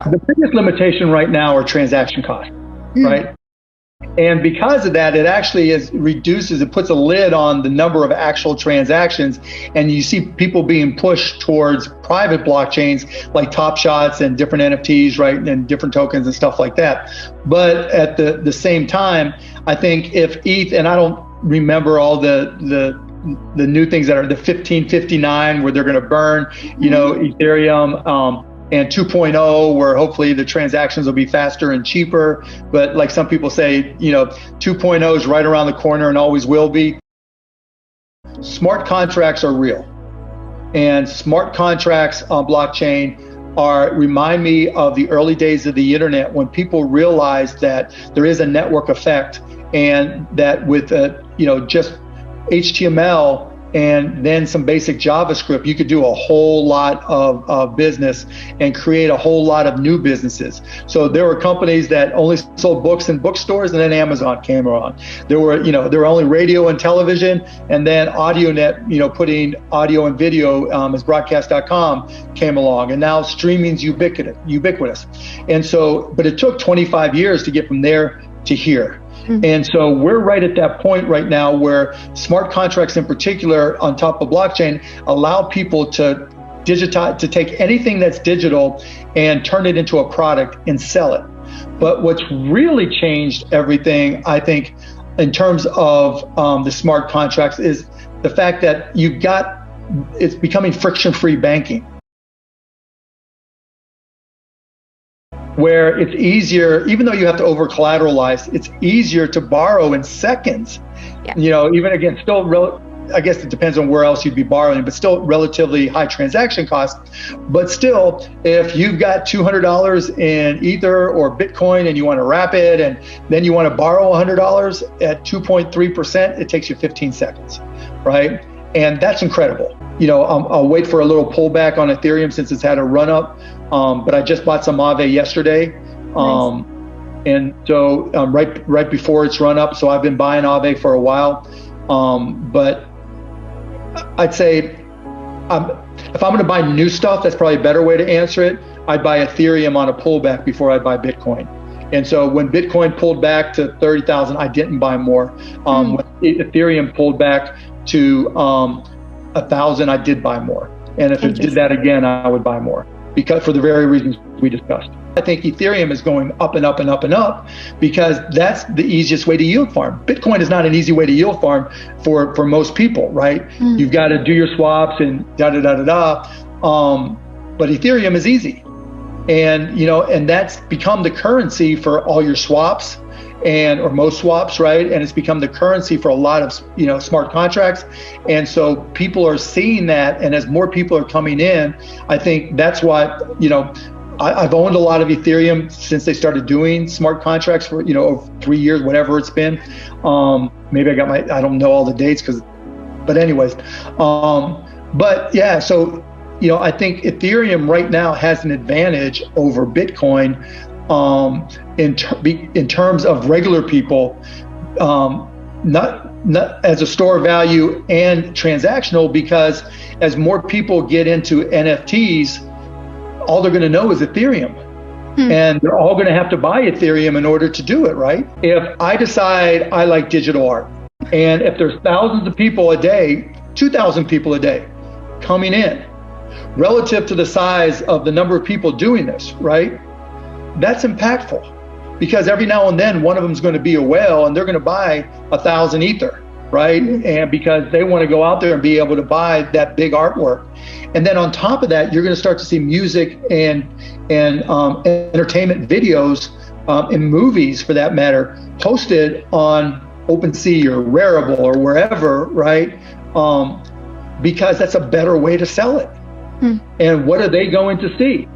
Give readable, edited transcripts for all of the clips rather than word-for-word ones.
The biggest limitation right now are transaction costs, right? And because of that, it actually reduces, it puts a lid on the number of actual transactions. And you see people being pushed towards private blockchains like Top Shots and different NFTs, right? And different tokens and stuff like that. But at the same time, I think if ETH, and I don't remember all the new things that are the 1559 where they're going to burn, Ethereum, and 2.0, where hopefully the transactions will be faster and cheaper. But like some people say, 2.0 is right around the corner and always will be. Smart contracts are real. And smart contracts on blockchain remind me of the early days of the internet, when people realized that there is a network effect, and that with just HTML and then some basic JavaScript, you could do a whole lot of business and create a whole lot of new businesses. So there were companies that only sold books in bookstores, and then Amazon came around. There were only radio and television, and then AudioNet, putting audio and video as broadcast.com came along, and now streaming's ubiquitous. And so, but it took 25 years to get from there to here. And so we're right at that point right now where smart contracts in particular on top of blockchain allow people to take anything that's digital and turn it into a product and sell it. But what's really changed everything, I think, in terms of the smart contracts is the fact that it's becoming friction-free banking, where it's easier, even though you have to over collateralize, it's easier to borrow in seconds. Yeah. Even again, still, I guess it depends on where else you'd be borrowing, but still relatively high transaction costs. But still, if you've got $200 in Ether or Bitcoin and you want to wrap it, and then you want to borrow $100 at 2.3%, it takes you 15 seconds, right? And that's incredible. I'll wait for a little pullback on Ethereum since it's had a run up. But I just bought some Aave yesterday. Nice. And so right before it's run up. So I've been buying Aave for a while. But I'd say if I'm going to buy new stuff, that's probably a better way to answer it. I'd buy Ethereum on a pullback before I'd buy Bitcoin. And so when Bitcoin pulled back to 30,000, I didn't buy more. When Ethereum pulled back to 1,000, I did buy more. And if it did that again, I would buy more, because for the very reasons we discussed. I think Ethereum is going up and up and up and up because that's the easiest way to yield farm. Bitcoin is not an easy way to yield farm for most people, right? You've got to do your swaps and but Ethereum is easy. And, and that's become the currency for all your swaps or most swaps, right? And it's become the currency for a lot of, smart contracts. And so people are seeing that. And as more people are coming in, I think that's why, I've owned a lot of Ethereum since they started doing smart contracts for, over 3 years, whatever it's been. Maybe I don't know all the dates but anyways. But yeah, so, I think Ethereum right now has an advantage over Bitcoin in terms of regular people, not as a store of value and transactional, because as more people get into NFTs, all they're going to know is Ethereum. And they're all going to have to buy Ethereum in order to do it, right? If I decide I like digital art, and if there's thousands of people a day, 2,000 people a day coming in, relative to the size of the number of people doing this, right? That's impactful, because every now and then one of them is going to be a whale and they're going to buy 1,000 Ether, right? And because they want to go out there and be able to buy that big artwork. And then on top of that, you're going to start to see music and entertainment videos and movies, for that matter, posted on OpenSea or Rarible or wherever, right? Because that's a better way to sell it. And what are they going to see?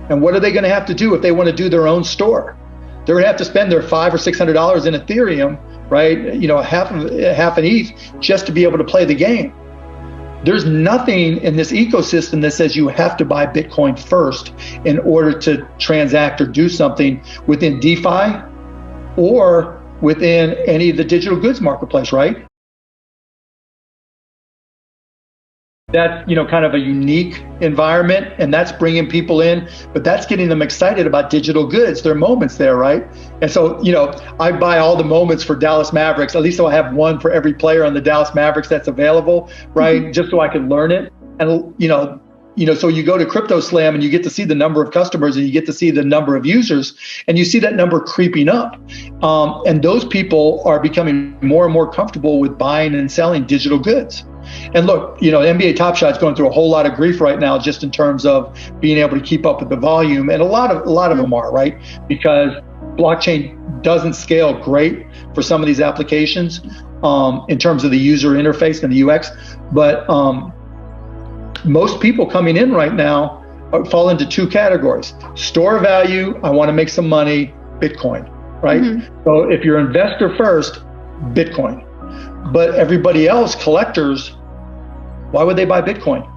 And what are they going to have to do if they want to do their own store? They're going to have to spend their $500 or $600 in Ethereum, right? Half an ETH just to be able to play the game. There's nothing in this ecosystem that says you have to buy Bitcoin first in order to transact or do something within DeFi or within any of the digital goods marketplace, right? that's, kind of a unique environment, and that's bringing people in, but that's getting them excited about digital goods. There are moments there, right? And so, I buy all the moments for Dallas Mavericks. At least I'll have one for every player on the Dallas Mavericks that's available, right? Mm-hmm. Just so I can learn it. And, so you go to Crypto Slam and you get to see the number of customers and you get to see the number of users, and you see that number creeping up. And those people are becoming more and more comfortable with buying and selling digital goods. And look, NBA Top Shot's going through a whole lot of grief right now, just in terms of being able to keep up with the volume. And a lot of them are, right? Because blockchain doesn't scale great for some of these applications in terms of the user interface and the UX. But most people coming in right now fall into two categories. Store value, I want to make some money, Bitcoin, right? Mm-hmm. So if you're investor first, Bitcoin. But everybody else, collectors, why would they buy Bitcoin?